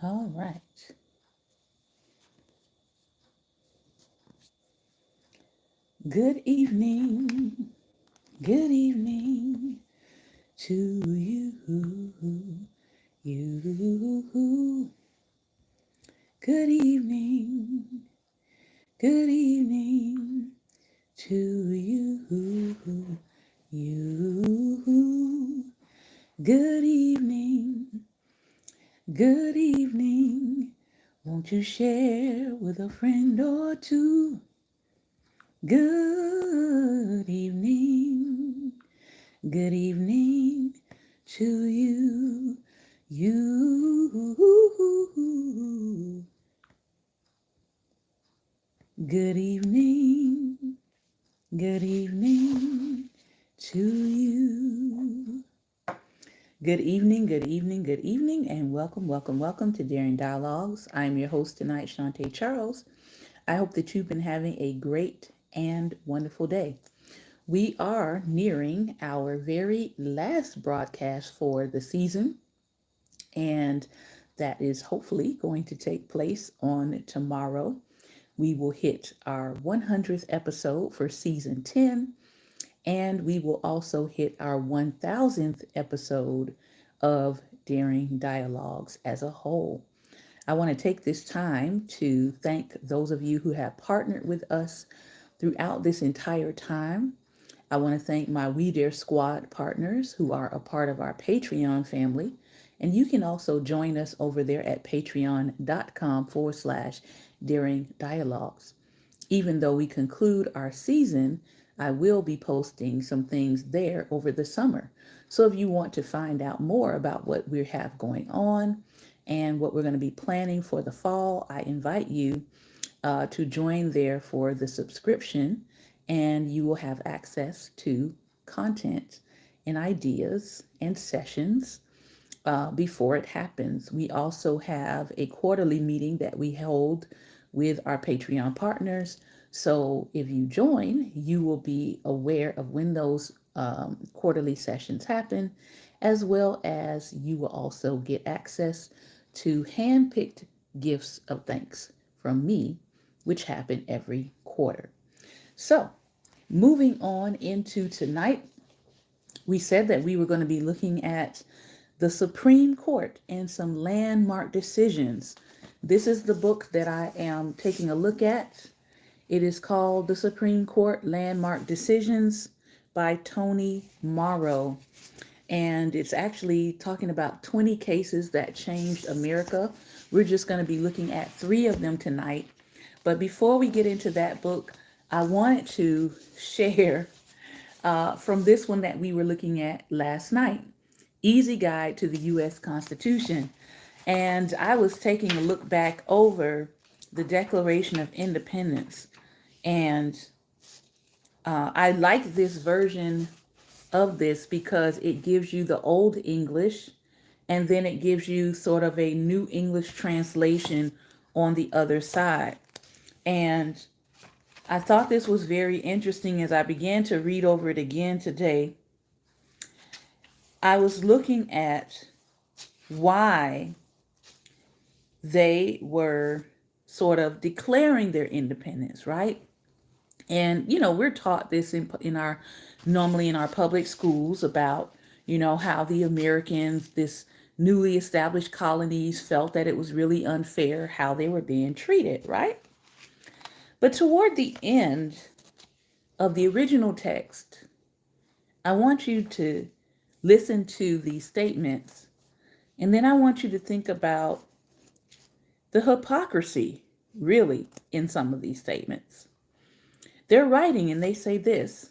All right. Good evening. Good evening to you. You. Good evening. Good evening to you. You. Good evening. Good evening. Won't you share with a friend or two? Good evening. Good evening to you. You. Good evening. Good evening to you. Good evening, good evening, good evening, and welcome to Daring Dialogues. I'm your host tonight, Shantae Charles. I hope that you've been having a great and wonderful day. We are nearing our very last broadcast for the season, and that is hopefully going to take place on tomorrow. We will hit our 100th episode for season 10, and we will also hit our 1000th episode of Daring Dialogues as a whole. I want to take this time to thank those of you who have partnered with us throughout this entire time. I want to thank my We Dare Squad partners who are a part of our Patreon family. And you can also join us over there at patreon.com/Daring Dialogues. Even though we conclude our season, I will be posting some things there over the summer. So if you want to find out more about what we have going on and what we're going to be planning for the fall, I invite you to join there for the subscription, and you will have access to content and ideas and sessions before it happens. We also have a quarterly meeting that we hold with our Patreon partners. So if you join, you will be aware of when those quarterly sessions happen, as well as you will also get access to hand-picked gifts of thanks from me, which happen every quarter. So moving on into tonight, we said that we were going to be looking at the Supreme Court and some landmark decisions. This is the book that I am taking a look at. It is called The Supreme Court Landmark Decisions by Tony Morrow. And it's actually talking about 20 cases that changed America. We're just going to be looking at 3 of them tonight. But before we get into that book, I wanted to share from this one that we were looking at last night, Easy Guide to the U.S. Constitution. And I was taking a look back over the Declaration of Independence. And I like this version of this because it gives you the Old English and then it gives you sort of a New English translation on the other side. And I thought this was very interesting as I began to read over it again today. I was looking at why they were sort of declaring their independence, right? And we're taught this in our normally in our public schools about how the Americans, this newly established colonies, felt that it was really unfair how they were being treated, right? But toward the end of the original text, I want you to listen to these statements, and then I want you to think about the hypocrisy, really, in some of these statements. They're writing and they say this: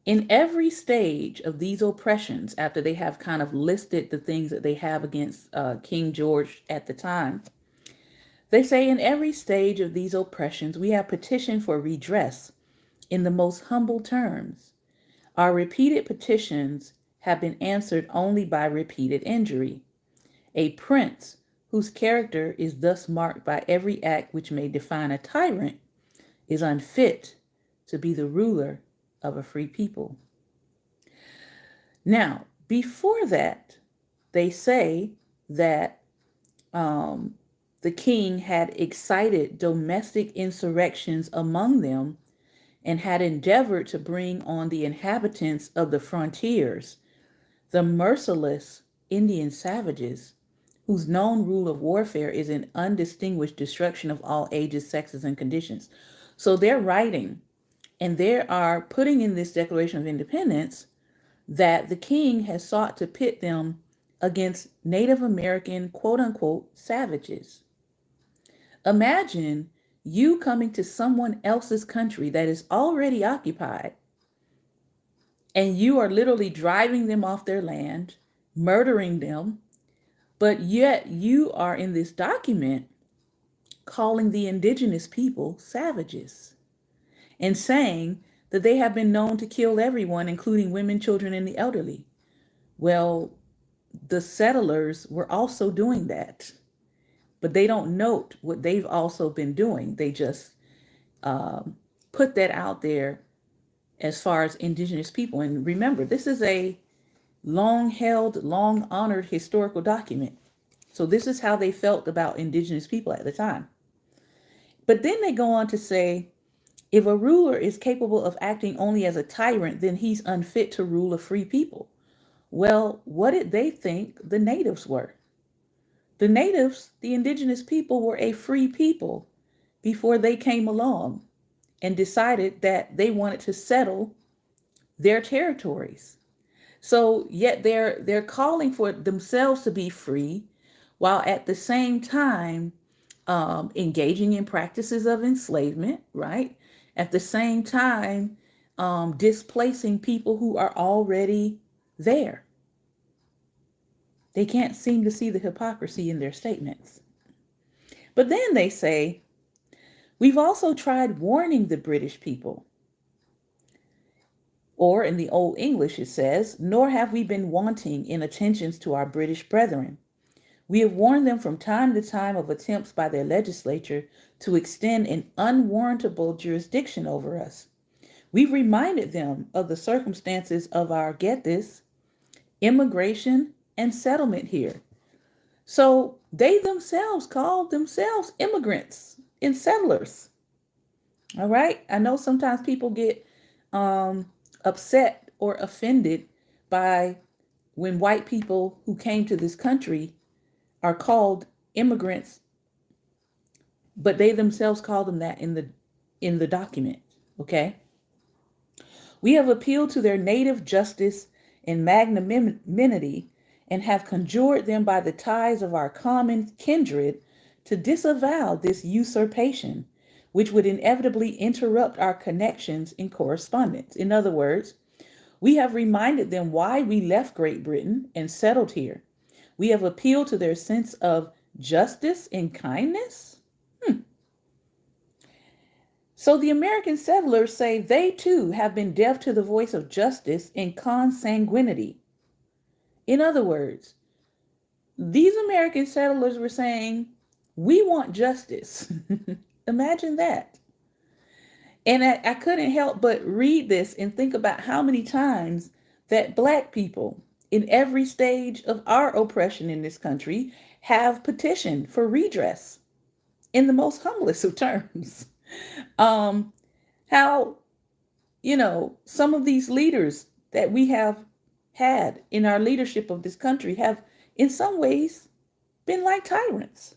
in every stage of these oppressions, after they have kind of listed the things that they have against King George at the time, they say in every stage of these oppressions, we have petitioned for redress in the most humble terms. Our repeated petitions have been answered only by repeated injury. A prince whose character is thus marked by every act which may define a tyrant is unfit to be the ruler of a free people. Now, before that, they say that um, the king had excited domestic insurrections among them and had endeavored to bring on the inhabitants of the frontiers the merciless Indian savages, whose known rule of warfare is an undistinguished destruction of all ages, sexes, and conditions. So they're writing and they are putting in this Declaration of Independence that the king has sought to pit them against Native American quote unquote savages. Imagine you coming to someone else's country that is already occupied and you are literally driving them off their land, murdering them, but yet you are in this document calling the indigenous people savages and saying that they have been known to kill everyone, including women, children, and the elderly. Well, the settlers were also doing that, but they don't note what they've also been doing. They just put that out there as far as indigenous people. And remember, this is a long held, long honored historical document. So this is how they felt about indigenous people at the time. But then they go on to say, if a ruler is capable of acting only as a tyrant, then he's unfit to rule a free people. Well, what did they think the natives were? The natives, the indigenous people, were a free people before they came along and decided that they wanted to settle their territories. So yet they're calling for themselves to be free, while at the same time engaging in practices of enslavement, right? At the same time displacing people who are already there. They can't seem to see the hypocrisy in their statements. But then they say, we've also tried warning the British people. Or in the Old English, it says, nor have we been wanting in attentions to our British brethren. We have warned them from time to time of attempts by their legislature to extend an unwarrantable jurisdiction over us. We've reminded them of the circumstances of our, get this, immigration and settlement here. So they themselves called themselves immigrants and settlers. All right. I know sometimes people get upset or offended by when white people who came to this country are called immigrants, but they themselves call them that in the document. Okay. We have appealed to their native justice and magnanimity and have conjured them by the ties of our common kindred to disavow this usurpation, which would inevitably interrupt our connections and correspondence. In other words, we have reminded them why we left Great Britain and settled here. We have appealed to their sense of justice and kindness. So the American settlers say they too have been deaf to the voice of justice and consanguinity. In other words, these American settlers were saying, we want justice. Imagine that. And I couldn't help but read this and think about how many times that Black people in every stage of our oppression in this country have petitioned for redress in the most humblest of terms. How, some of these leaders that we have had in our leadership of this country have in some ways been like tyrants,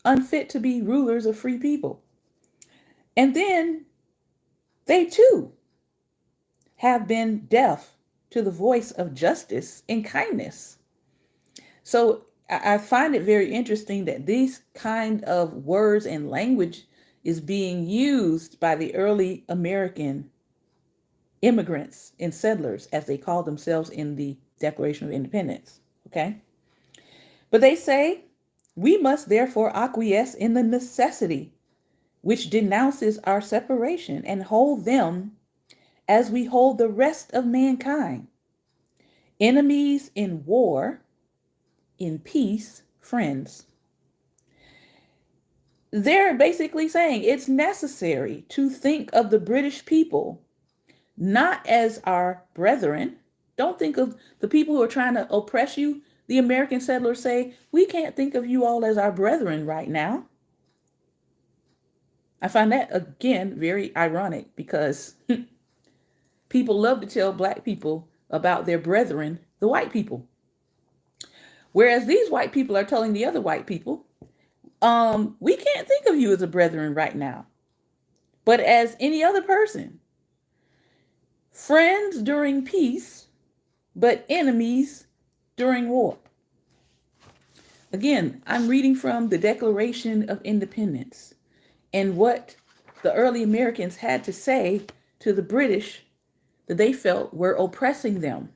unfit to be rulers of free people. And then they too have been deaf to the voice of justice and kindness. So I find it very interesting that these kind of words and language is being used by the early American immigrants and settlers, as they call themselves in the Declaration of Independence. Okay. But they say, we must therefore acquiesce in the necessity which denounces our separation and hold them as we hold the rest of mankind, enemies in war, in peace, friends. They're basically saying it's necessary to think of the British people not as our brethren. Don't think of the people who are trying to oppress you. the American settlers say, we can't think of you all as our brethren right now. I find that, again, very ironic because people love to tell black people about their brethren, the white people. Whereas these white people are telling the other white people, we can't think of you as a brethren right now, but as any other person. Friends during peace, but enemies during war. Again, I'm reading from the Declaration of Independence and what the early Americans had to say to the British that they felt were oppressing them.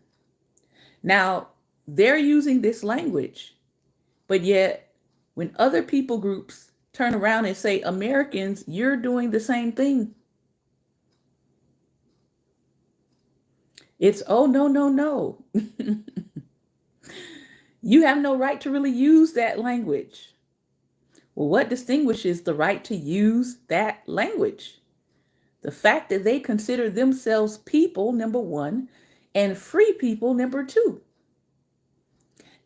Now, they're using this language, but yet when other people groups turn around and say, Americans, you're doing the same thing, it's, oh, no, no, no. You have no right to really use that language. Well, what distinguishes the right to use that language? The fact that they consider themselves people, number one, and free people, number two.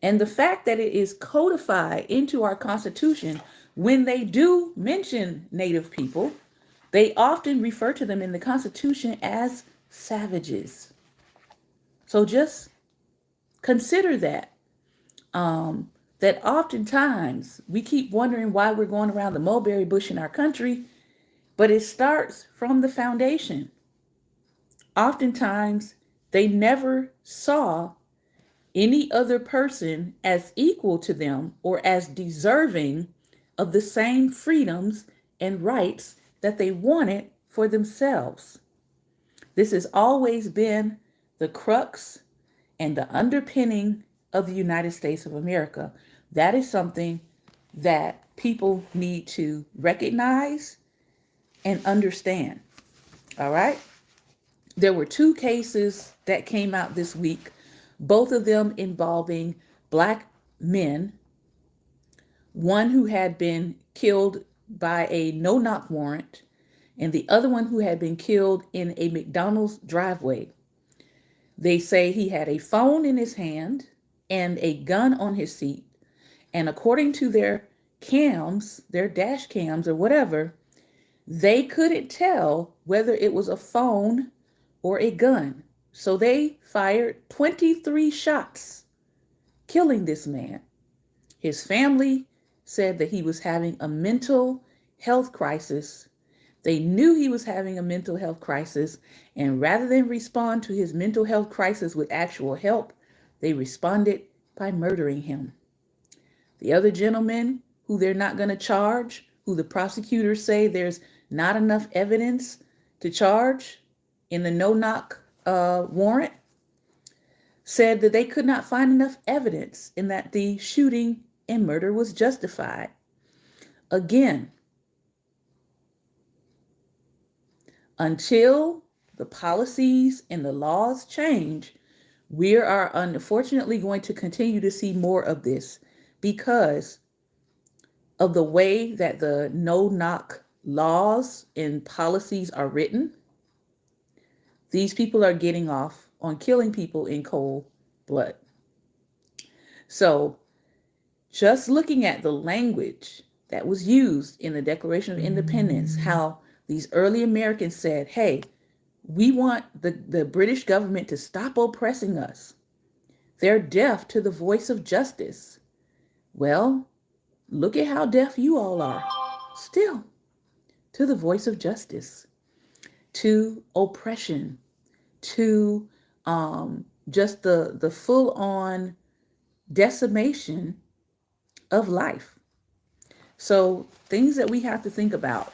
And the fact that it is codified into our Constitution, when they do mention Native people, they often refer to them in the Constitution as savages. So just consider that. That oftentimes we keep wondering why we're going around the mulberry bush in our country, but it starts from the foundation. Oftentimes they never saw any other person as equal to them or as deserving of the same freedoms and rights that they wanted for themselves. This has always been the crux and the underpinning of the United States of America. That is something that people need to recognize and understand. All right? There were two cases that came out this week, both of them involving Black men, one who had been killed by a no-knock warrant, and the other one who had been killed in a McDonald's driveway. They say he had a phone in his hand and a gun on his seat. And according to their cams, their dash cams or whatever, they couldn't tell whether it was a phone or a gun. So they fired 23 shots, killing this man. His family said that he was having a mental health crisis. They knew he was having a mental health crisis, and rather than respond to his mental health crisis with actual help, they responded by murdering him. The other gentleman who they're not going to charge, who the prosecutors say there's not enough evidence to charge in the no-knock warrant, said that they could not find enough evidence and that the shooting and murder was justified. Again, until the policies and the laws change, we are unfortunately going to continue to see more of this because of the way that the no-knock laws and policies are written. These people are getting off on killing people in cold blood. So just looking at the language that was used in the Declaration of Independence, how these early Americans said, hey, we want the British government to stop oppressing us. They're deaf to the voice of justice. Well, look at how deaf you all are still to the voice of justice, to oppression, to just the full-on decimation of life. So things that we have to think about.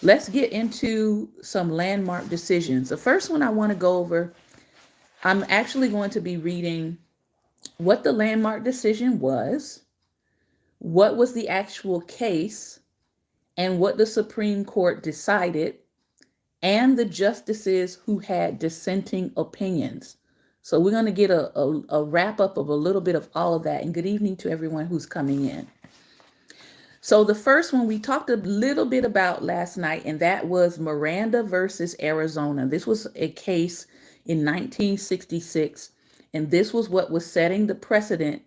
Let's get into some landmark decisions. The first one I want to go over, I'm actually going to be reading what the landmark decision was, what was the actual case, and what the Supreme Court decided, and the justices who had dissenting opinions. So we're going to get a wrap up of a little bit of all of that. And good evening to everyone who's coming in. So the first one we talked a little bit about last night, and that was Miranda versus Arizona. This was a case in 1966, And this was what was setting the precedent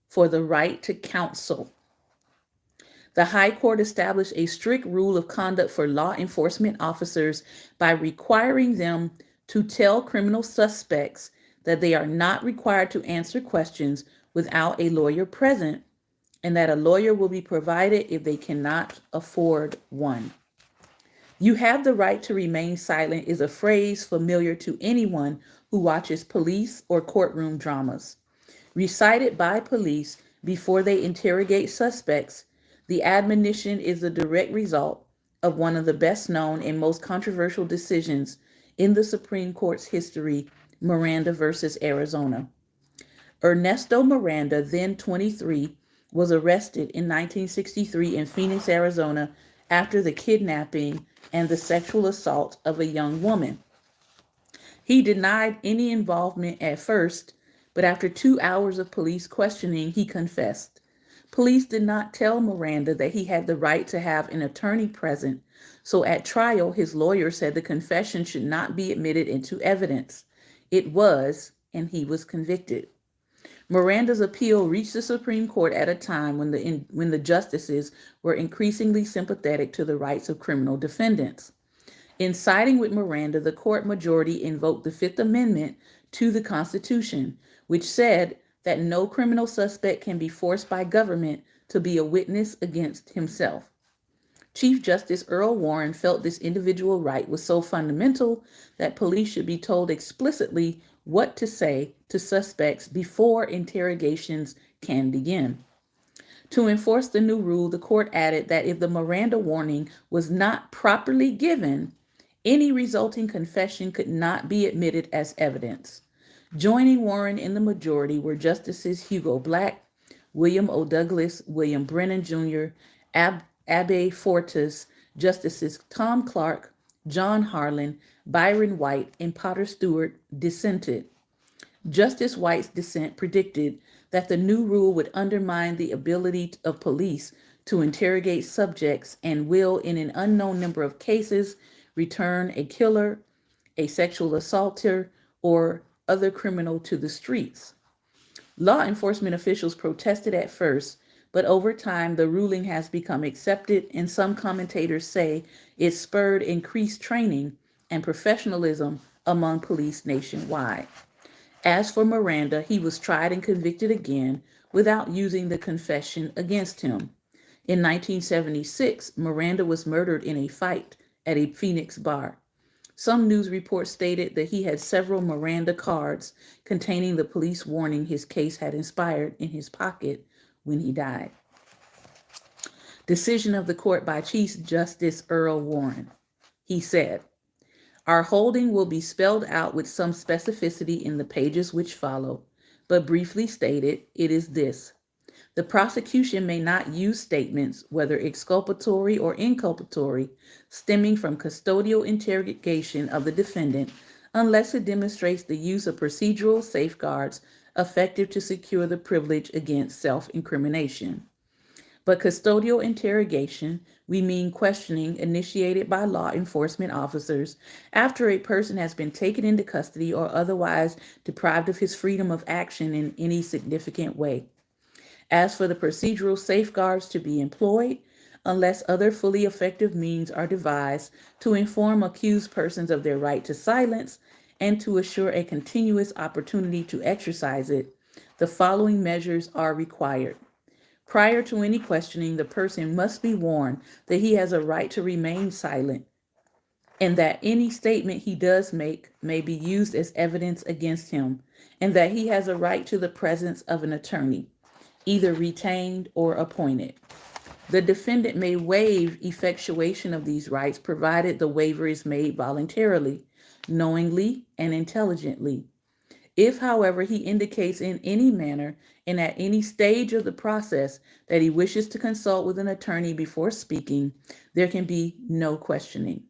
for the right to counsel. The High Court established a strict rule of conduct for law enforcement officers by requiring them to tell criminal suspects that they are not required to answer questions without a lawyer present, and that a lawyer will be provided if they cannot afford one. "You have the right to remain silent" is a phrase familiar to anyone who watches police or courtroom dramas. Recited by police before they interrogate suspects, the admonition is the direct result of one of the best known and most controversial decisions in the Supreme Court's history, Miranda versus Arizona. Ernesto Miranda, then 23, was arrested in 1963 in Phoenix, Arizona, after the kidnapping and the sexual assault of a young woman. He denied any involvement at first, but after 2 hours of police questioning, he confessed. Police did not tell Miranda that he had the right to have an attorney present, so at trial, his lawyer said the confession should not be admitted into evidence. It was, and he was convicted. Miranda's appeal reached the Supreme Court at a time when the justices were increasingly sympathetic to the rights of criminal defendants. In siding with Miranda, the court majority invoked the Fifth Amendment to the Constitution, which said that no criminal suspect can be forced by government to be a witness against himself. Chief Justice Earl Warren felt this individual right was so fundamental that police should be told explicitly what to say to suspects before interrogations can begin. To enforce the new rule, the court added that if the Miranda warning was not properly given, any resulting confession could not be admitted as evidence. Joining Warren in the majority were Justices Hugo Black, William O. Douglas, William Brennan Jr., Abbé Fortas, Justices Tom Clark, John Harlan, Byron White, and Potter Stewart dissented. Justice White's dissent predicted that the new rule would undermine the ability of police to interrogate subjects and will, in an unknown number of cases, return a killer, a sexual assaulter, or other criminal to the streets. Law enforcement officials protested at first, but over time the ruling has become accepted, and some commentators say it spurred increased training and professionalism among police nationwide. As for Miranda, he was tried and convicted again without using the confession against him. In 1976, Miranda was murdered in a fight at a Phoenix bar. Some news reports stated that he had several Miranda cards containing the police warning his case had inspired in his pocket when he died. Decision of the court by Chief Justice Earl Warren. He said, "Our holding will be spelled out with some specificity in the pages which follow, but briefly stated, it is this. The prosecution may not use statements, whether exculpatory or inculpatory, stemming from custodial interrogation of the defendant, unless it demonstrates the use of procedural safeguards effective to secure the privilege against self-incrimination. But custodial interrogation, we mean questioning initiated by law enforcement officers after a person has been taken into custody or otherwise deprived of his freedom of action in any significant way. As for the procedural safeguards to be employed, unless other fully effective means are devised to inform accused persons of their right to silence and to assure a continuous opportunity to exercise it, the following measures are required. Prior to any questioning, the person must be warned that he has a right to remain silent and that any statement he does make may be used as evidence against him, and that he has a right to the presence of an attorney, either retained or appointed. The defendant may waive effectuation of these rights provided the waiver is made voluntarily, knowingly, and intelligently. If, however, he indicates in any manner and at any stage of the process that he wishes to consult with an attorney before speaking, there can be no questioning.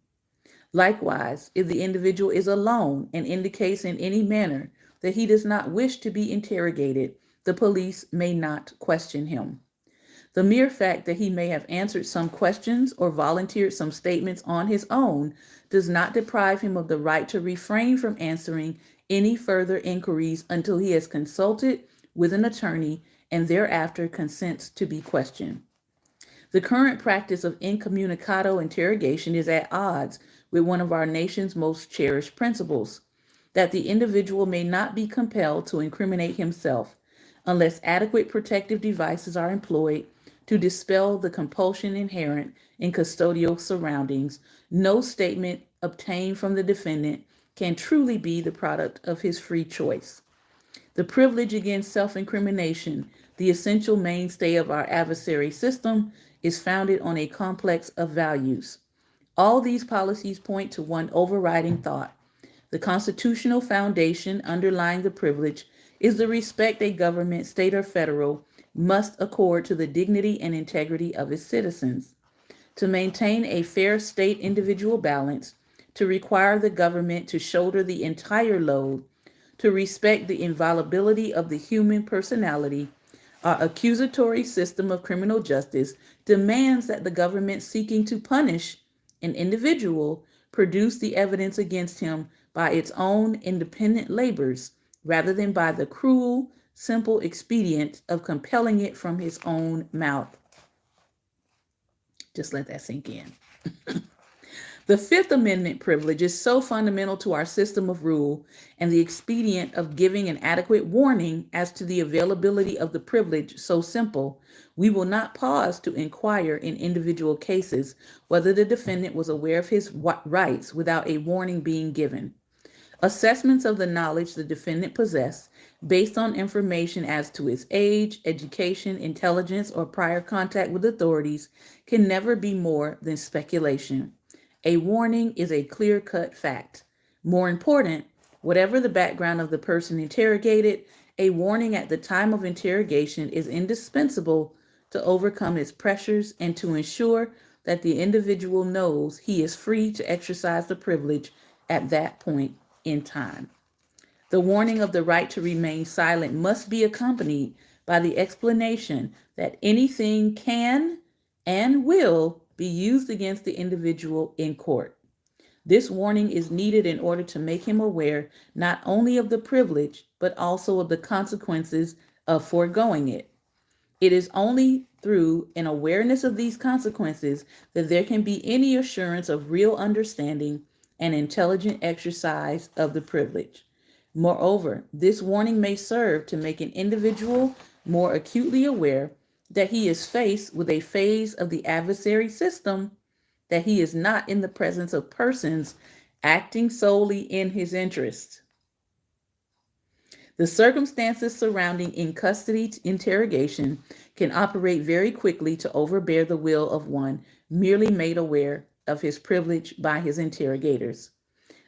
Likewise, if the individual is alone and indicates in any manner that he does not wish to be interrogated, the police may not question him. The mere fact that he may have answered some questions or volunteered some statements on his own does not deprive him of the right to refrain from answering any further inquiries until he has consulted with an attorney and thereafter consents to be questioned. The current practice of incommunicado interrogation is at odds with one of our nation's most cherished principles, that the individual may not be compelled to incriminate himself unless adequate protective devices are employed to dispel the compulsion inherent in custodial surroundings. No statement obtained from the defendant can truly be the product of his free choice. The privilege against self-incrimination, the essential mainstay of our adversary system, is founded on a complex of values. All these policies point to one overriding thought. The constitutional foundation underlying the privilege is the respect a government, state or federal, must accord to the dignity and integrity of its citizens. To maintain a fair state-individual balance, to require the government to shoulder the entire load, to respect the inviolability of the human personality, our accusatory system of criminal justice demands that the government seeking to punish an individual produce the evidence against him by its own independent labors, rather than by the cruel, simple expedient of compelling it from his own mouth. Just let that sink in. The Fifth Amendment privilege is so fundamental to our system of rule, and the expedient of giving an adequate warning as to the availability of the privilege so simple, we will not pause to inquire in individual cases whether the defendant was aware of his rights without a warning being given. Assessments of the knowledge the defendant possessed, based on information as to his age, education, intelligence, or prior contact with authorities, can never be more than speculation. A warning is a clear-cut fact. More important, whatever the background of the person interrogated, a warning at the time of interrogation is indispensable to overcome its pressures and to ensure that the individual knows he is free to exercise the privilege at that point in time. The warning of the right to remain silent must be accompanied by the explanation that anything can and will be used against the individual in court. This warning is needed in order to make him aware not only of the privilege, but also of the consequences of foregoing it. It is only through an awareness of these consequences that there can be any assurance of real understanding and intelligent exercise of the privilege. Moreover, this warning may serve to make an individual more acutely aware that he is faced with a phase of the adversary system, that he is not in the presence of persons acting solely in his interests. The circumstances surrounding in custody interrogation can operate very quickly to overbear the will of one merely made aware of his privilege by his interrogators.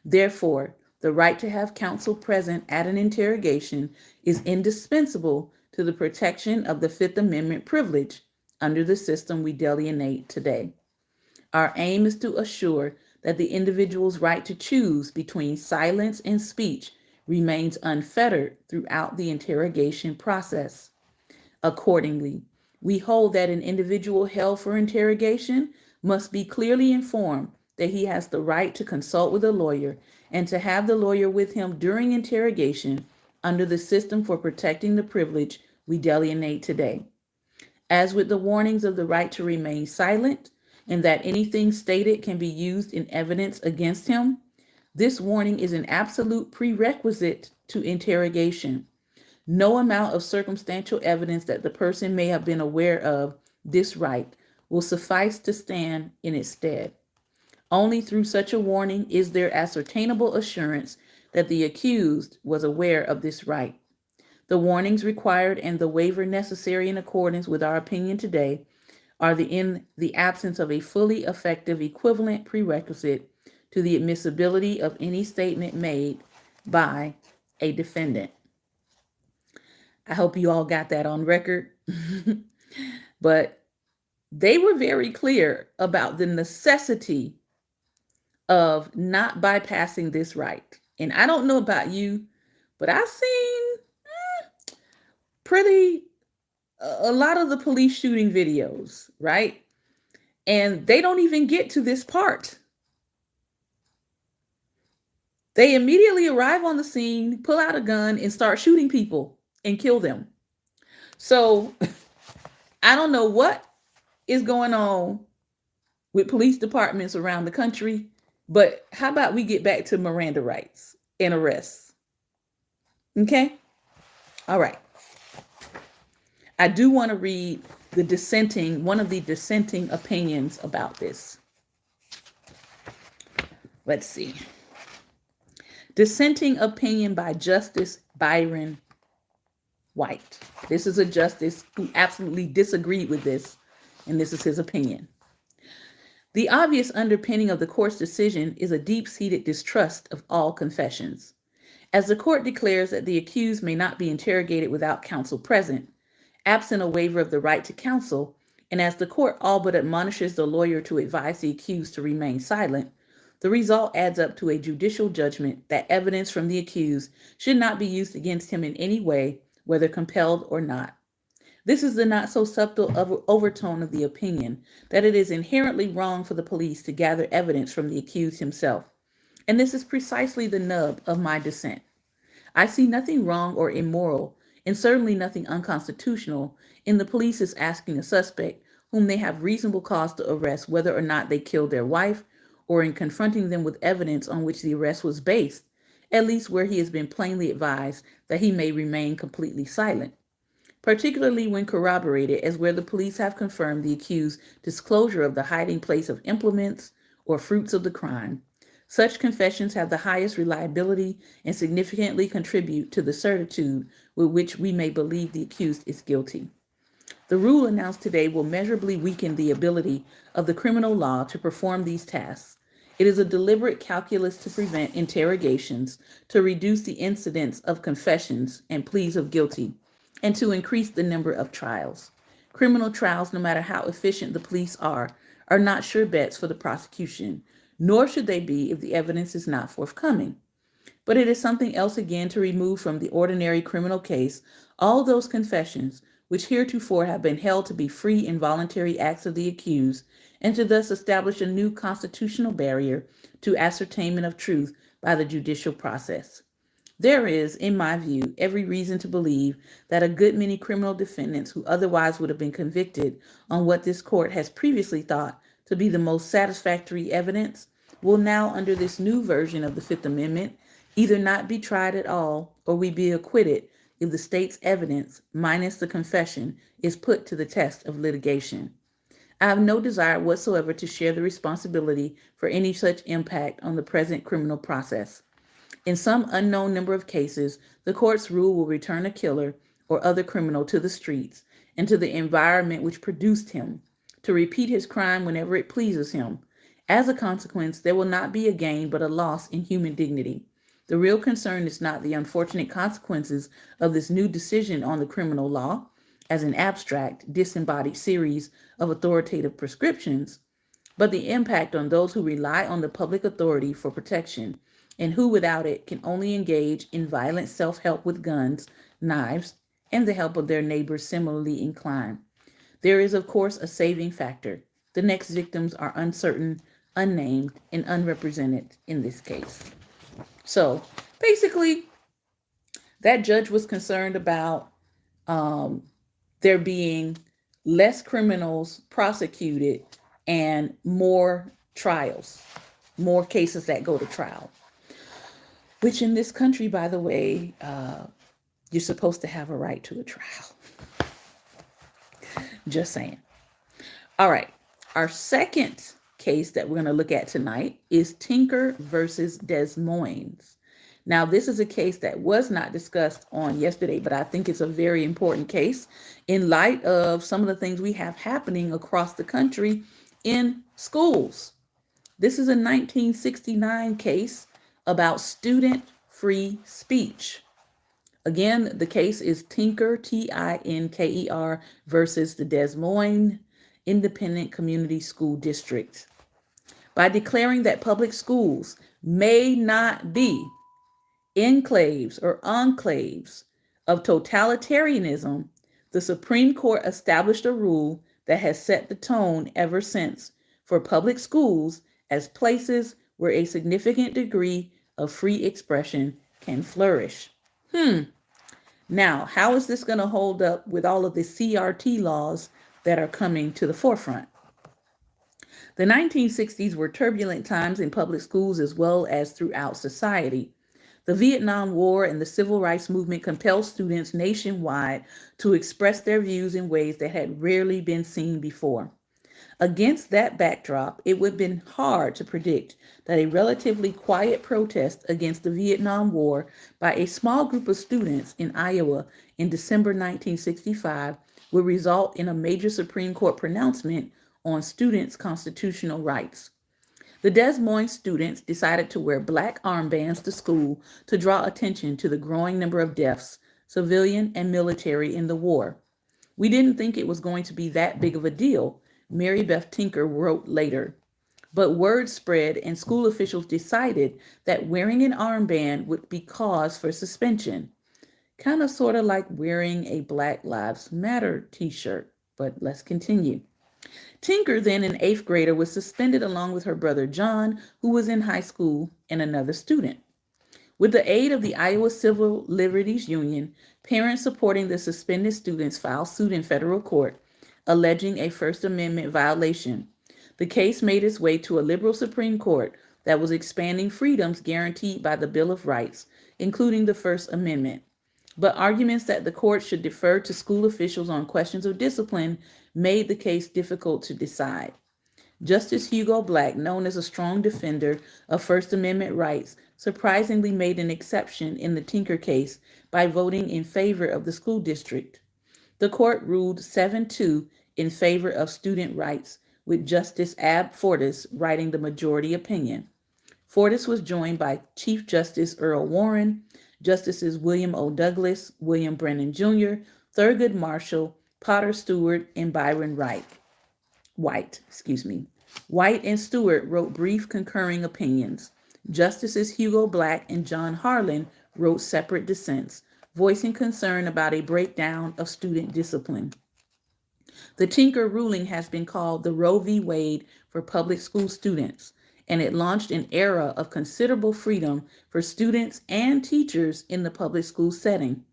Therefore, the right to have counsel present at an interrogation is indispensable to the protection of the Fifth Amendment privilege under the system we delineate today. Our aim is to assure that the individual's right to choose between silence and speech remains unfettered throughout the interrogation process. Accordingly, we hold that an individual held for interrogation must be clearly informed that he has the right to consult with a lawyer and to have the lawyer with him during interrogation under the system for protecting the privilege we delineate today. As with the warnings of the right to remain silent and that anything stated can be used in evidence against him, this warning is an absolute prerequisite to interrogation. No amount of circumstantial evidence that the person may have been aware of this right will suffice to stand in its stead. Only through such a warning is there ascertainable assurance that the accused was aware of this right. The warnings required and the waiver necessary in accordance with our opinion today are in the absence of a fully effective equivalent prerequisite to the admissibility of any statement made by a defendant. I hope you all got that on record. But they were very clear about the necessity of not bypassing this right. And I don't know about you, but I've seen pretty a lot of the police shooting videos, right? And they don't even get to this part. They immediately arrive on the scene, pull out a gun, and start shooting people and kill them. So I don't know what is going on with police departments around the country, but how about we get back to Miranda rights and arrests? Okay? All right. I do want to read one of the dissenting opinions about this. Let's see. Dissenting opinion by Justice Byron White. This is a justice who absolutely disagreed with this, and this is his opinion. The obvious underpinning of the court's decision is a deep-seated distrust of all confessions. As the court declares that the accused may not be interrogated without counsel present, absent a waiver of the right to counsel, and as the court all but admonishes the lawyer to advise the accused to remain silent, the result adds up to a judicial judgment that evidence from the accused should not be used against him in any way, whether compelled or not. This is the not so subtle overtone of the opinion that it is inherently wrong for the police to gather evidence from the accused himself. And this is precisely the nub of my dissent. I see nothing wrong or immoral, and certainly nothing unconstitutional, in the police's asking a suspect whom they have reasonable cause to arrest whether or not they killed their wife, or in confronting them with evidence on which the arrest was based, at least where he has been plainly advised that he may remain completely silent. Particularly when corroborated as where the police have confirmed the accused's disclosure of the hiding place of implements or fruits of the crime. Such confessions have the highest reliability and significantly contribute to the certitude with which we may believe the accused is guilty. The rule announced today will measurably weaken the ability of the criminal law to perform these tasks. It is a deliberate calculus to prevent interrogations, to reduce the incidence of confessions and pleas of guilty, and to increase the number of trials. Criminal trials, no matter how efficient the police are not sure bets for the prosecution, nor should they be if the evidence is not forthcoming. But it is something else again to remove from the ordinary criminal case all those confessions which heretofore have been held to be free and voluntary acts of the accused, and to thus establish a new constitutional barrier to ascertainment of truth by the judicial process. There is, in my view, every reason to believe that a good many criminal defendants who otherwise would have been convicted on what this court has previously thought to be the most satisfactory evidence will now, under this new version of the Fifth Amendment, either not be tried at all or we be acquitted if the state's evidence, minus the confession, is put to the test of litigation. I have no desire whatsoever to share the responsibility for any such impact on the present criminal process. In some unknown number of cases, the court's rule will return a killer or other criminal to the streets and to the environment which produced him, to repeat his crime whenever it pleases him. As a consequence, there will not be a gain but a loss in human dignity. The real concern is not the unfortunate consequences of this new decision on the criminal law, as an abstract, disembodied series of authoritative prescriptions, but the impact on those who rely on the public authority for protection and who without it can only engage in violent self-help with guns, knives, and the help of their neighbors similarly inclined. There is, of course, a saving factor. The next victims are uncertain, unnamed, and unrepresented in this case. So basically, that judge was concerned about there being less criminals prosecuted and more trials, more cases that go to trial, which in this country, by the way, you're supposed to have a right to a trial. Just saying. All right. Our second case that we're going to look at tonight is Tinker versus Desmoines. Now, this is a case that was not discussed on yesterday, but I think it's a very important case in light of some of the things we have happening across the country in schools. This is a 1969 case about student free speech. Again, the case is Tinker, Tinker versus the Desmoines Independent Community School District. By declaring that public schools may not be enclaves or enclaves of totalitarianism, The Supreme Court established a rule that has set the tone ever since for public schools as places where a significant degree of free expression can flourish. Now, how is this going to hold up with all of the CRT laws that are coming to the forefront? The 1960s were turbulent times in public schools as well as throughout society. The Vietnam War and the Civil Rights Movement compelled students nationwide to express their views in ways that had rarely been seen before. Against that backdrop, it would have been hard to predict that a relatively quiet protest against the Vietnam War by a small group of students in Iowa in December 1965 would result in a major Supreme Court pronouncement on students' constitutional rights. The Desmoines students decided to wear black armbands to school to draw attention to the growing number of deaths, civilian and military, in the war. We didn't think it was going to be that big of a deal, Mary Beth Tinker wrote later. But word spread and school officials decided that wearing an armband would be cause for suspension. Kind of sort of like wearing a Black Lives Matter t-shirt, but let's continue. Tinker, then an 8th grader, was suspended along with her brother John, who was in high school, and another student. With the aid of the Iowa Civil Liberties Union, parents supporting the suspended students filed suit in federal court, alleging a First Amendment violation. The case made its way to a liberal Supreme Court that was expanding freedoms guaranteed by the Bill of Rights, including the First Amendment. But arguments that the court should defer to school officials on questions of discipline made the case difficult to decide. Justice Hugo Black, known as a strong defender of First Amendment rights, surprisingly made an exception in the Tinker case by voting in favor of the school district. The court ruled 7-2 in favor of student rights, with Justice Ab Fortas writing the majority opinion. Fortas was joined by Chief Justice Earl Warren, Justices William O. Douglas, William Brennan Jr., Thurgood Marshall, Potter Stewart, and Byron White. White and Stewart wrote brief concurring opinions. Justices Hugo Black and John Harlan wrote separate dissents, voicing concern about a breakdown of student discipline. The Tinker ruling has been called the Roe v. Wade for public school students, and it launched an era of considerable freedom for students and teachers in the public school setting.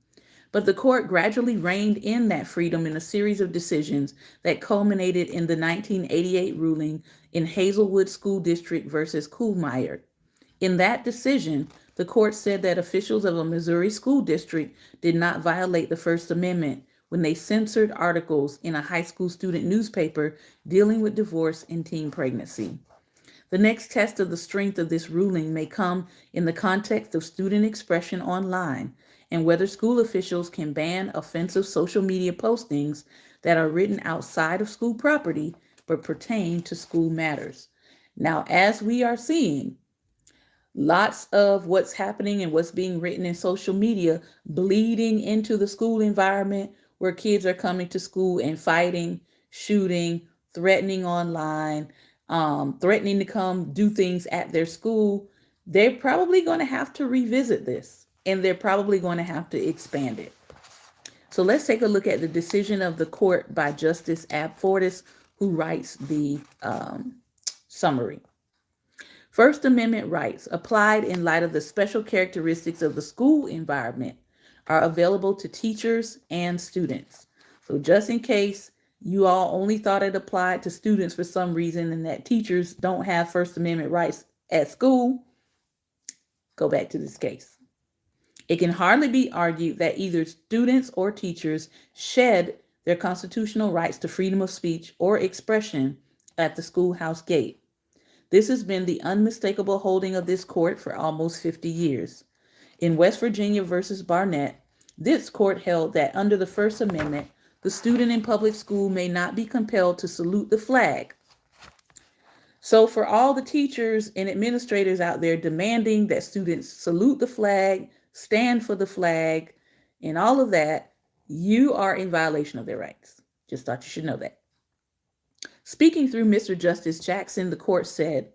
But the court gradually reined in that freedom in a series of decisions that culminated in the 1988 ruling in Hazelwood School District versus Kuhlmeyer. In that decision, the court said that officials of a Missouri school district did not violate the First Amendment when they censored articles in a high school student newspaper dealing with divorce and teen pregnancy. The next test of the strength of this ruling may come in the context of student expression online and whether school officials can ban offensive social media postings that are written outside of school property but pertain to school matters. Now, as we are seeing, lots of what's happening and what's being written in social media bleeding into the school environment where kids are coming to school and fighting, shooting, threatening online, threatening to come do things at their school. They're probably going to have to revisit this, and they're probably going to have to expand it. So let's take a look at the decision of the court by Justice Ab Fortas, who writes the summary. First Amendment rights applied in light of the special characteristics of the school environment are available to teachers and students. So just in case you all only thought it applied to students for some reason and that teachers don't have First Amendment rights at school, go back to this case. It can hardly be argued that either students or teachers shed their constitutional rights to freedom of speech or expression at the schoolhouse gate. This has been the unmistakable holding of this court for almost 50 years. In West Virginia versus Barnett, this court held that under the First Amendment, the student in public school may not be compelled to salute the flag. So for all the teachers and administrators out there demanding that students salute the flag, stand for the flag, and all of that, you are in violation of their rights. Just thought you should know that. Speaking through Mr. Justice Jackson, the court said,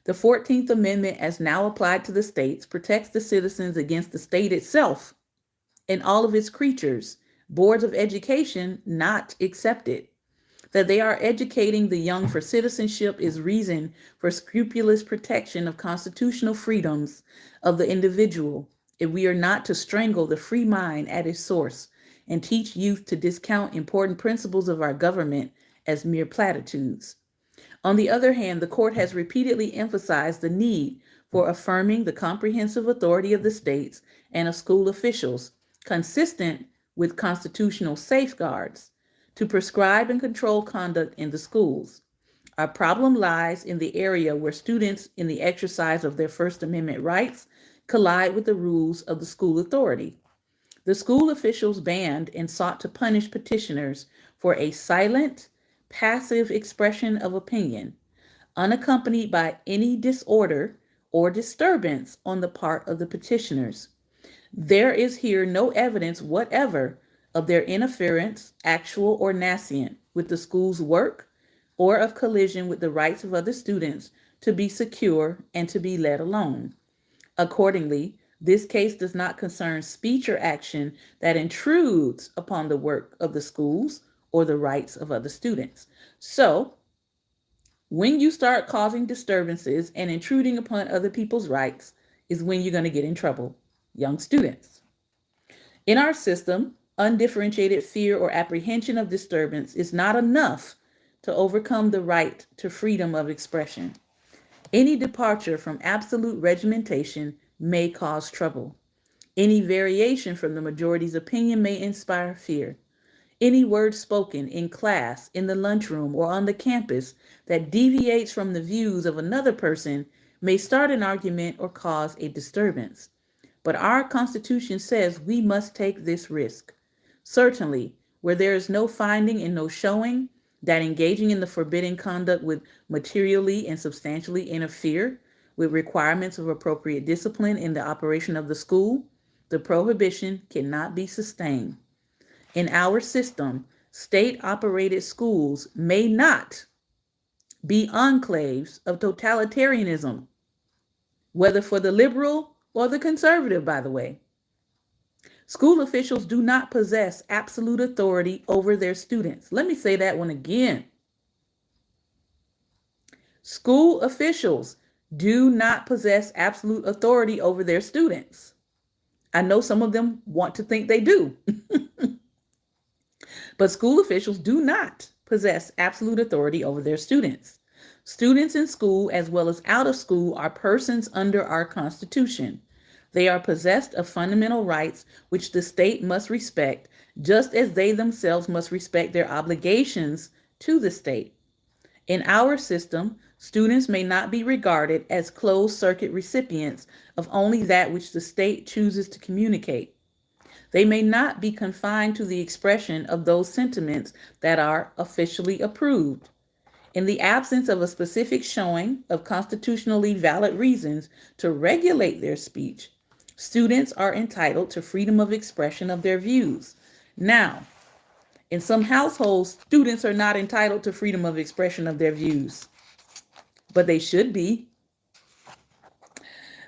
the 14th Amendment, as now applied to the states, protects the citizens against the state itself and all of its creatures, boards of education not accepted. That they are educating the young for citizenship is reason for scrupulous protection of constitutional freedoms of the individual. If we are not to strangle the free mind at its source and teach youth to discount important principles of our government as mere platitudes. On the other hand, the court has repeatedly emphasized the need for affirming the comprehensive authority of the states and of school officials, consistent with constitutional safeguards, to prescribe and control conduct in the schools. Our problem lies in the area where students, in the exercise of their First Amendment rights, collide with the rules of the school authority. The school officials banned and sought to punish petitioners for a silent, passive expression of opinion, unaccompanied by any disorder or disturbance on the part of the petitioners. There is here no evidence whatever of their interference, actual or nascent, with the school's work or of collision with the rights of other students to be secure and to be let alone. Accordingly, this case does not concern speech or action that intrudes upon the work of the schools or the rights of other students. So, when you start causing disturbances and intruding upon other people's rights, is when you're going to get in trouble, young students. In our system, undifferentiated fear or apprehension of disturbance is not enough to overcome the right to freedom of expression. Any departure from absolute regimentation may cause trouble. Any variation from the majority's opinion may inspire fear. Any word spoken in class, in the lunchroom, or on the campus that deviates from the views of another person may start an argument or cause a disturbance. But our Constitution says we must take this risk. Certainly, where there is no finding and no showing that engaging in the forbidden conduct would materially and substantially interfere with requirements of appropriate discipline in the operation of the school, the prohibition cannot be sustained. In our system, state-operated schools may not be enclaves of totalitarianism, whether for the liberal or the conservative, by the way. School officials do not possess absolute authority over their students. Let me say that one again. School officials do not possess absolute authority over their students. I know some of them want to think they do. But school officials do not possess absolute authority over their students. Students in school as well as out of school are persons under our Constitution. They are possessed of fundamental rights which the state must respect, just as they themselves must respect their obligations to the state. In our system, students may not be regarded as closed-circuit recipients of only that which the state chooses to communicate. They may not be confined to the expression of those sentiments that are officially approved. In the absence of a specific showing of constitutionally valid reasons to regulate their speech, students are entitled to freedom of expression of their views. Now, in some households, students are not entitled to freedom of expression of their views, but they should be.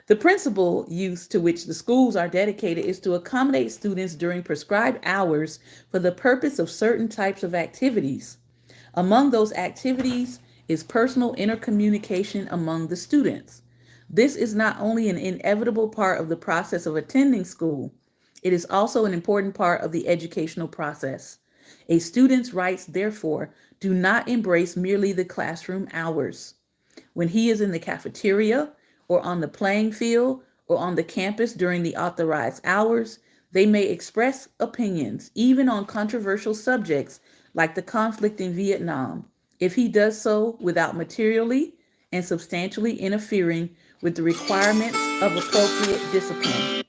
The principal use to which the schools are dedicated is to accommodate students during prescribed hours for the purpose of certain types of activities. Among those activities is personal intercommunication among the students. This is not only an inevitable part of the process of attending school, it is also an important part of the educational process. A student's rights, therefore, do not embrace merely the classroom hours. When he is in the cafeteria, or on the playing field, or on the campus during the authorized hours, they may express opinions, even on controversial subjects like the conflict in Vietnam, if he does so without materially and substantially interfering with the requirements of appropriate discipline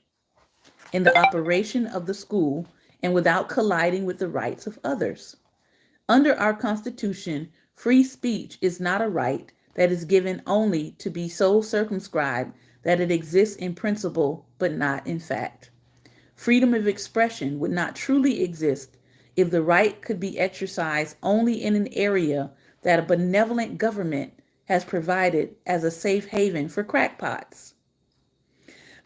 in the operation of the school and without colliding with the rights of others. Under our Constitution, free speech is not a right that is given only to be so circumscribed that it exists in principle but not in fact. Freedom of expression would not truly exist if the right could be exercised only in an area that a benevolent government has provided as a safe haven for crackpots.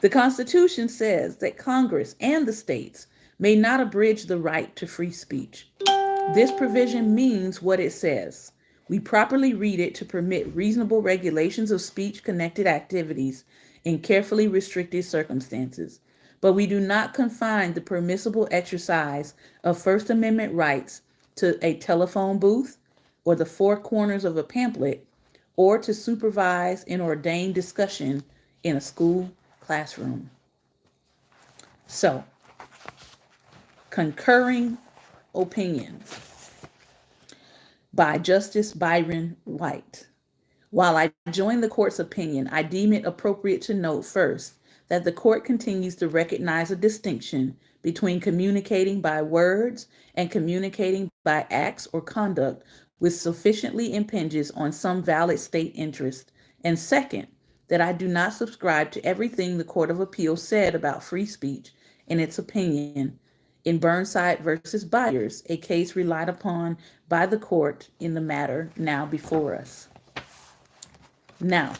The Constitution says that Congress and the states may not abridge the right to free speech. This provision means what it says. We properly read it to permit reasonable regulations of speech connected activities in carefully restricted circumstances. But we do not confine the permissible exercise of First Amendment rights to a telephone booth or the four corners of a pamphlet or to supervise an ordained discussion in a school classroom. So, concurring opinions by Justice Byron White. While I join the court's opinion, I deem it appropriate to note first that the court continues to recognize a distinction between communicating by words and communicating by acts or conduct which sufficiently impinges on some valid state interest. And second, that I do not subscribe to everything the Court of Appeal said about free speech in its opinion in Burnside versus Byers, a case relied upon by the court in the matter now before us. Now,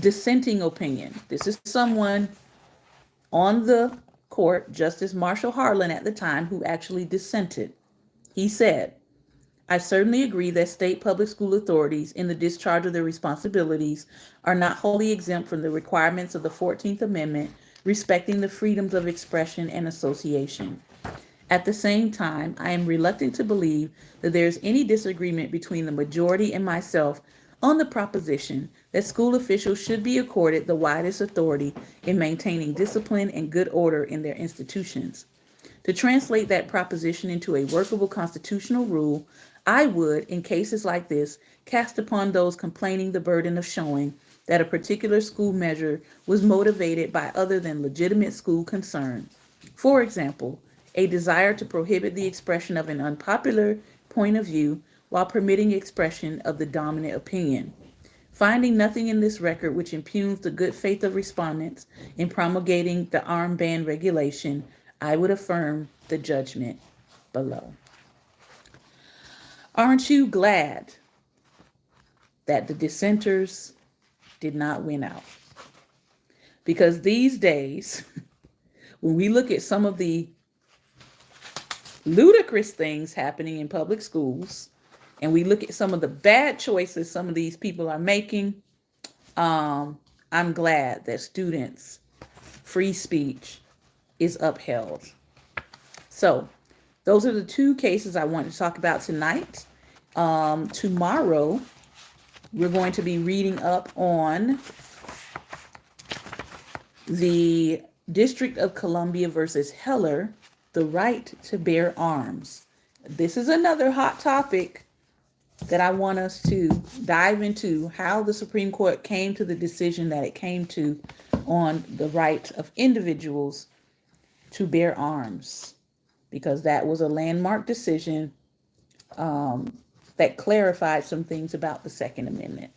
dissenting opinion. This is someone on the court, Justice Marshall Harlan at the time, who actually dissented. He said, I certainly agree that state public school authorities, in the discharge of their responsibilities, are not wholly exempt from the requirements of the 14th Amendment respecting the freedoms of expression and association. At the same time, I am reluctant to believe that there is any disagreement between the majority and myself on the proposition that school officials should be accorded the widest authority in maintaining discipline and good order in their institutions. To translate that proposition into a workable constitutional rule, I would, in cases like this, cast upon those complaining the burden of showing that a particular school measure was motivated by other than legitimate school concern. For example, a desire to prohibit the expression of an unpopular point of view while permitting expression of the dominant opinion. Finding nothing in this record which impugns the good faith of respondents in promulgating the armband regulation, I would affirm the judgment below. Aren't you glad that the dissenters did not win out? Because these days, when we look at some of the ludicrous things happening in public schools, and we look at some of the bad choices some of these people are making, I'm glad that students' free speech is upheld. So those are the two cases I want to talk about tonight. Tomorrow, we're going to be reading up on the District of Columbia versus Heller, the right to bear arms. This is another hot topic that I want us to dive into, how the Supreme Court came to the decision that it came to on the right of individuals to bear arms, because that was a landmark decision that clarified some things about the Second Amendment.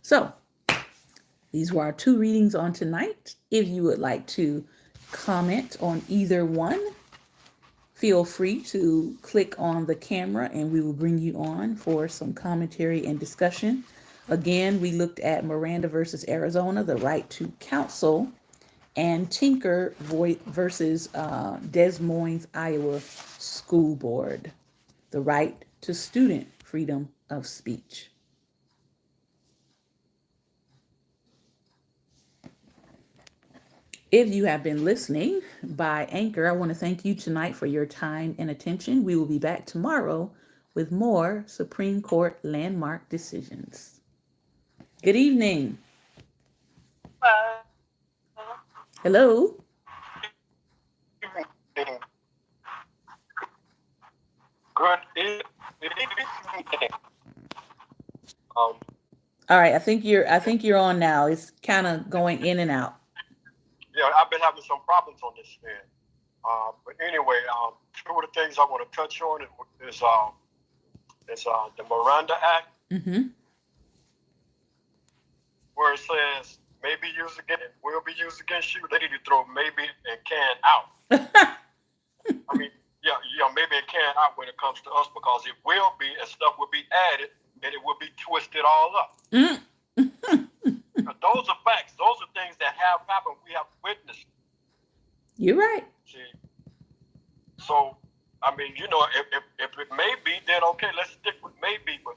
So these were our two readings on tonight. If you would like to comment on either one, feel free to click on the camera and we will bring you on for some commentary and discussion. Again, we looked at Miranda versus Arizona, the right to counsel, and Tinker versus Des Moines, Iowa School Board, the right to student freedom of speech. If you have been listening by Anchor, I want to thank you tonight for your time and attention. We will be back tomorrow with more Supreme Court landmark decisions. Good evening. Hello. Good evening. All right, I think you're on now. It's kind of going in and out. Yeah, I've been having some problems on this end. But anyway, two of the things I want to touch on is the Miranda Act, where it says maybe used against, will be used against you. They need to throw maybe and can out. I mean, yeah, maybe and can out when it comes to us, because it will be, and stuff will be added, and it will be twisted all up. Those are facts. Those are things that have happened. We have witnessed. You're right. See, So, I mean, if it may be, then okay, let's stick with maybe. But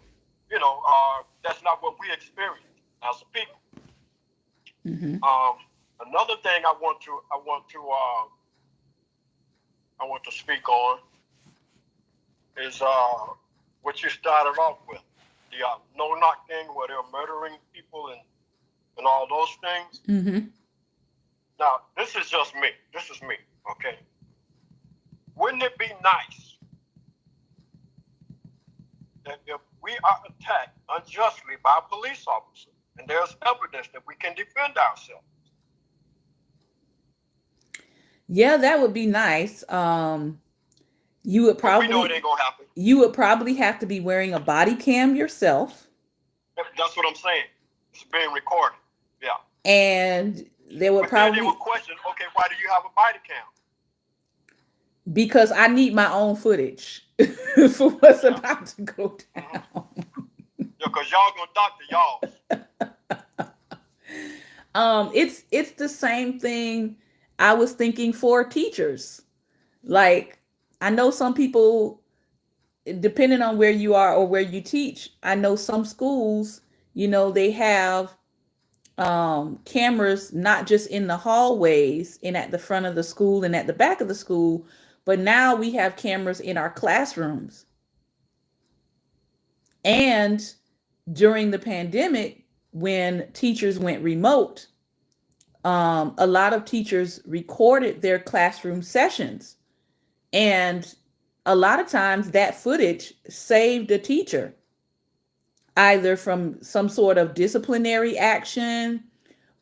that's not what we experience as a people. Mm-hmm. Another thing I want to speak on is what you started off with, the no knock thing where they're murdering people and all those things. Mm-hmm. Now, this is just me. This is me, okay? Wouldn't it be nice that if we are attacked unjustly by a police officer and there's evidence that we can defend ourselves? Yeah, that would be nice. You would But we know it probably ain't gonna happen. you would probably have to be wearing a body cam yourself, That's what I'm saying. It's being recorded. Yeah. and there would But then they probably, would question, okay, why do you have a body cam? because I need my own footage for what's Yeah. about to go down. Yeah, because y'all gonna doctor y'all. It's the same thing I was thinking for teachers. Like, I know some people, depending on where you are or where you teach, I know some schools, they have cameras not just in the hallways and at the front of the school and at the back of the school, but now we have cameras in our classrooms. And during the pandemic, when teachers went remote, a lot of teachers recorded their classroom sessions. And a lot of times that footage saved a teacher, either from some sort of disciplinary action,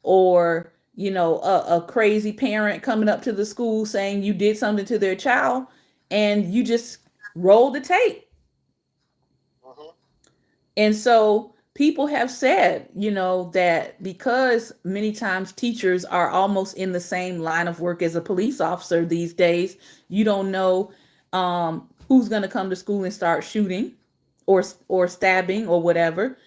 or a crazy parent coming up to the school saying you did something to their child, and you just roll the tape. Mm-hmm. And so people have said, that because many times teachers are almost in the same line of work as a police officer these days, you don't know who's going to come to school and start shooting or stabbing or whatever.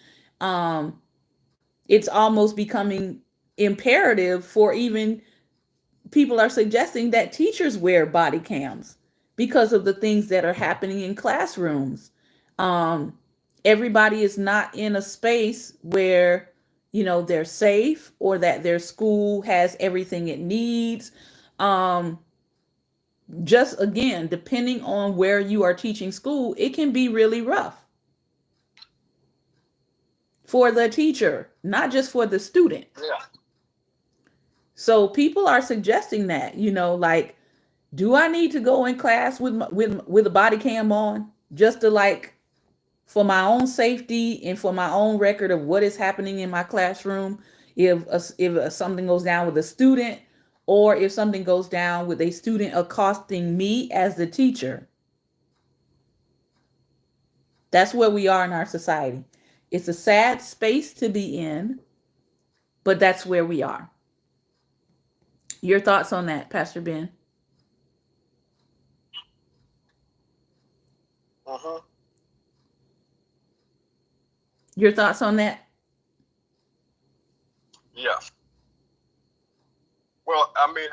It's almost becoming imperative for, even people are suggesting that teachers wear body cams because of the things that are happening in classrooms. Um, Everybody is not in a space where they're safe, or that their school has everything it needs. Um, just again, depending on where you are teaching school, it can be really rough for the teacher, not just for the student. Yeah. So people are suggesting that, like, do I need to go in class with a body cam on, just to, like, for my own safety and for my own record of what is happening in my classroom, if something goes down with a student, or if something goes down with a student accosting me as the teacher. That's where we are in our society. It's a sad space to be in, but that's where we are. Your thoughts on that, Pastor Ben? Mm-hmm. Your thoughts on that? Yes. Well, I mean,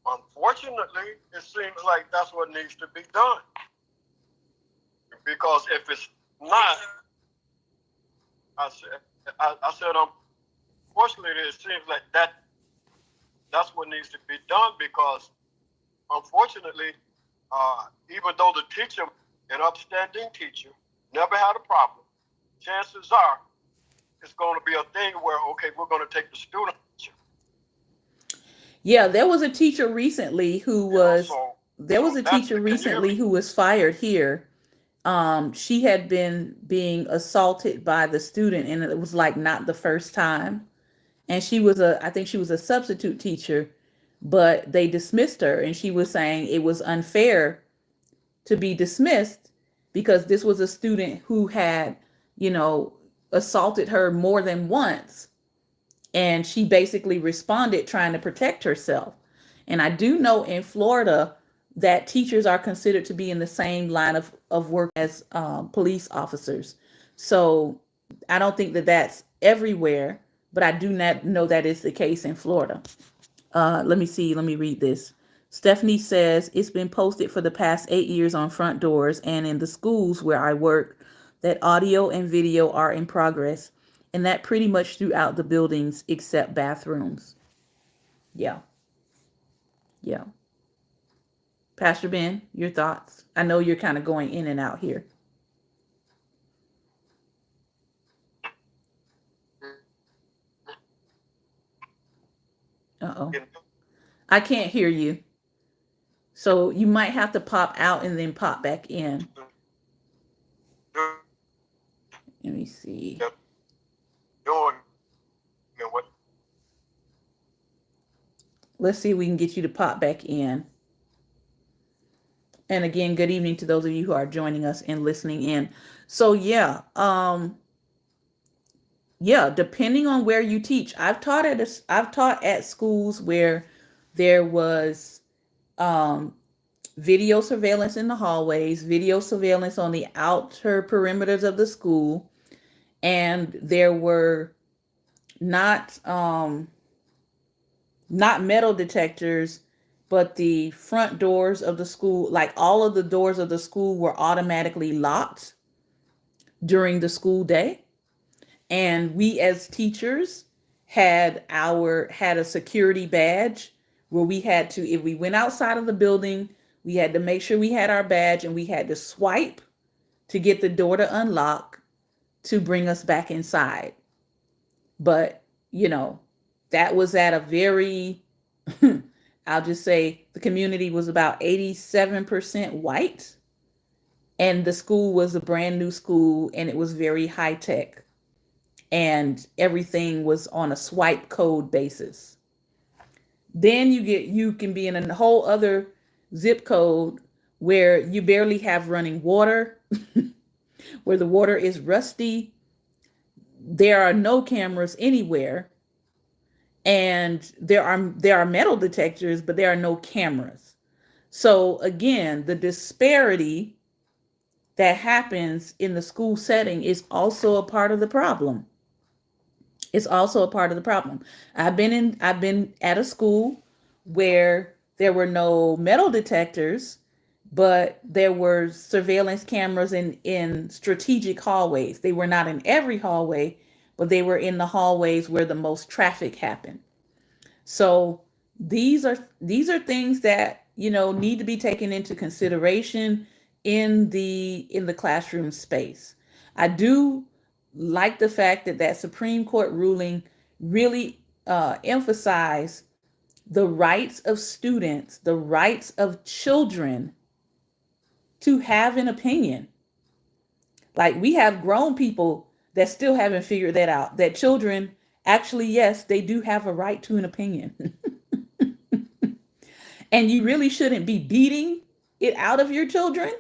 unfortunately, it seems like that's what needs to be done. Because if it's not, I said, unfortunately, it seems like that's what needs to be done. Because unfortunately, even though the teacher, an upstanding teacher, never had a problem, chances are it's going to be a thing where, okay, we're going to take the student. Yeah, there was a teacher recently who was fired here. She had been being assaulted by the student, and it was like not the first time. And I think she was a substitute teacher, but they dismissed her, and she was saying it was unfair to be dismissed because this was a student who had, assaulted her more than once. And she basically responded trying to protect herself. And I do know in Florida that teachers are considered to be in the same line of work as police officers. So I don't think that that's everywhere, but I do not know that is the case in Florida. Let me see. Let me read this. Stephanie says it's been posted for the past 8 years on front doors and in the schools where I work that audio and video are in progress, and that pretty much throughout the buildings except bathrooms. Yeah. Yeah. Pastor Ben, your thoughts? I know you're kind of going in and out here. Uh-oh. I can't hear you. So you might have to pop out and then pop back in. Let me see. Let's see if we can get you to pop back in. And again, good evening to those of you who are joining us and listening in. So yeah, depending on where you teach. I've taught at schools where there was video surveillance in the hallways, video surveillance on the outer perimeters of the school, and there were not metal detectors, but the front doors of the school, like all of the doors of the school were automatically locked during the school day. And we as teachers had a security badge where we had to, if we went outside of the building, we had to make sure we had our badge and we had to swipe to get the door to unlock to bring us back inside. But, that was at a very, I'll just say the community was about 87% white, and the school was a brand new school, and it was very high tech, and everything was on a swipe code basis. Then you can be in a whole other zip code where you barely have running water, where the water is rusty. There are no cameras anywhere. And there are metal detectors, but there are no cameras. So again, the disparity that happens in the school setting is also a part of the problem. It's also a part of the problem. I've been at a school where there were no metal detectors, but there were surveillance cameras in strategic hallways. They were not in every hallway, but they were in the hallways where the most traffic happened. So these are things that need to be taken into consideration in the classroom space. I do like the fact that Supreme Court ruling really emphasized the rights of students, the rights of children to have an opinion. Like, we have grown people that still haven't figured that out, that children actually, yes, they do have a right to an opinion. And you really shouldn't be beating it out of your children.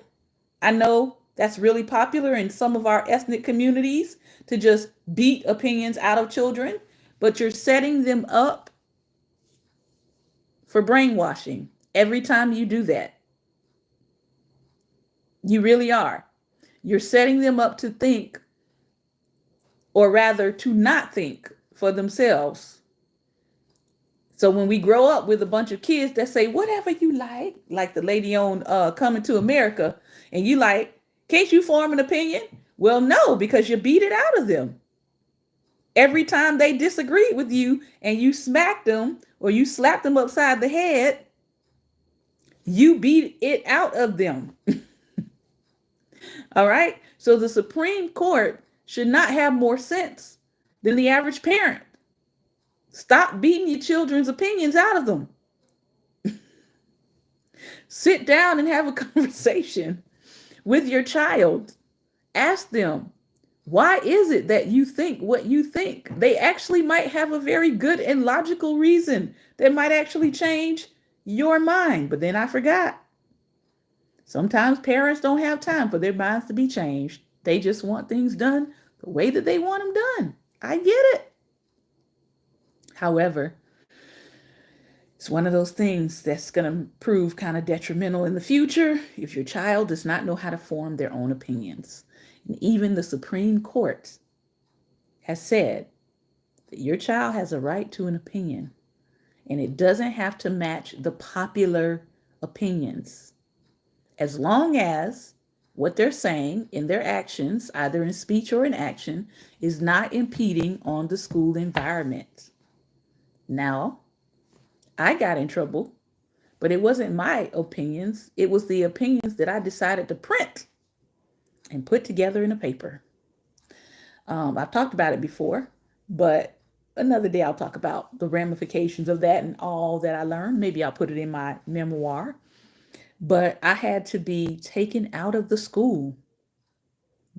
I know that's really popular in some of our ethnic communities, to just beat opinions out of children, but you're setting them up for brainwashing every time you do that. You really are. You're setting them up to think, or rather to not think for themselves. So when we grow up with a bunch of kids that say, whatever you like the lady on Coming to America, and you like, can't you form an opinion? Well, no, because you beat it out of them. Every time they disagree with you and you smack them or you slap them upside the head, you beat it out of them. All right. So the Supreme Court should not have more sense than the average parent. Stop beating your children's opinions out of them. Sit down and have a conversation with your child. Ask them, why is it that you think what you think? They actually might have a very good and logical reason that might actually change your mind. But then I forgot. Sometimes parents don't have time for their minds to be changed. They just want things done the way that they want them done. I get it. However, it's one of those things that's going to prove kind of detrimental in the future if your child does not know how to form their own opinions. And even the Supreme Court has said that your child has a right to an opinion. And it doesn't have to match the popular opinions. As long as what they're saying in their actions, either in speech or in action, is not impeding on the school environment. Now, I got in trouble, but it wasn't my opinions. It was the opinions that I decided to print and put together in a paper. I've talked about it before, but another day I'll talk about the ramifications of that and all that I learned. Maybe I'll put it in my memoir. But I had to be taken out of the school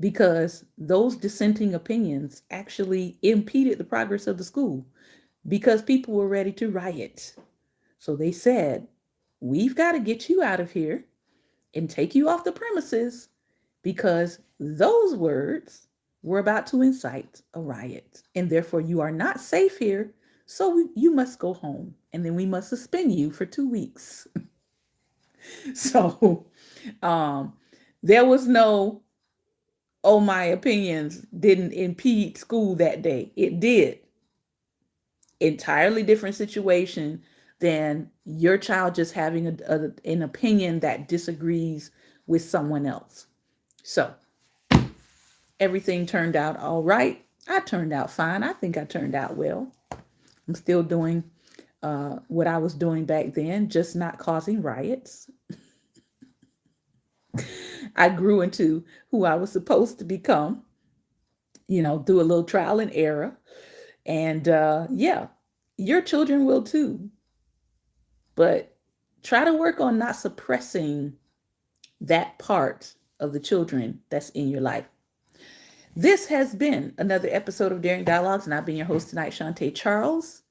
because those dissenting opinions actually impeded the progress of the school because people were ready to riot. So they said, we've got to get you out of here and take you off the premises because those words were about to incite a riot. And therefore, you are not safe here. So you must go home. And then we must suspend you for 2 weeks. So there was no, oh, my opinions didn't impede school that day. It did. Entirely different situation than your child just having an opinion that disagrees with someone else. So everything turned out all right. I turned out fine. I think I turned out well. I'm still doing what I was doing back then, just not causing riots. I grew into who I was supposed to become, through a little trial and error. And yeah, your children will too. But try to work on not suppressing that part of the children that's in your life. This has been another episode of Daring Dialogues, and I've been your host tonight, Shantae Charles.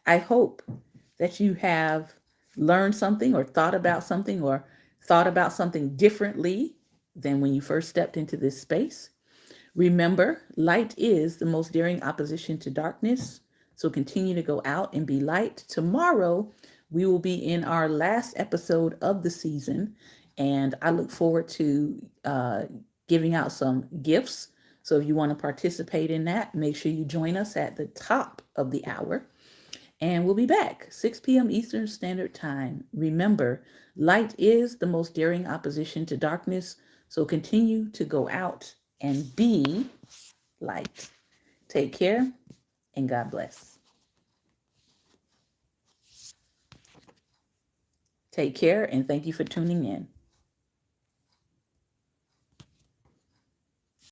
I hope that you have learned something or thought about something differently than when you first stepped into this space. Remember, light is the most daring opposition to darkness. So continue to go out and be light. Tomorrow, we will be in our last episode of the season, and I look forward to giving out some gifts. So if you want to participate in that, make sure you join us at the top of the hour. And we'll be back 6 p.m. Eastern Standard Time. Remember, light is the most daring opposition to darkness. So continue to go out and be light. Take care and God bless. Take care and thank you for tuning in.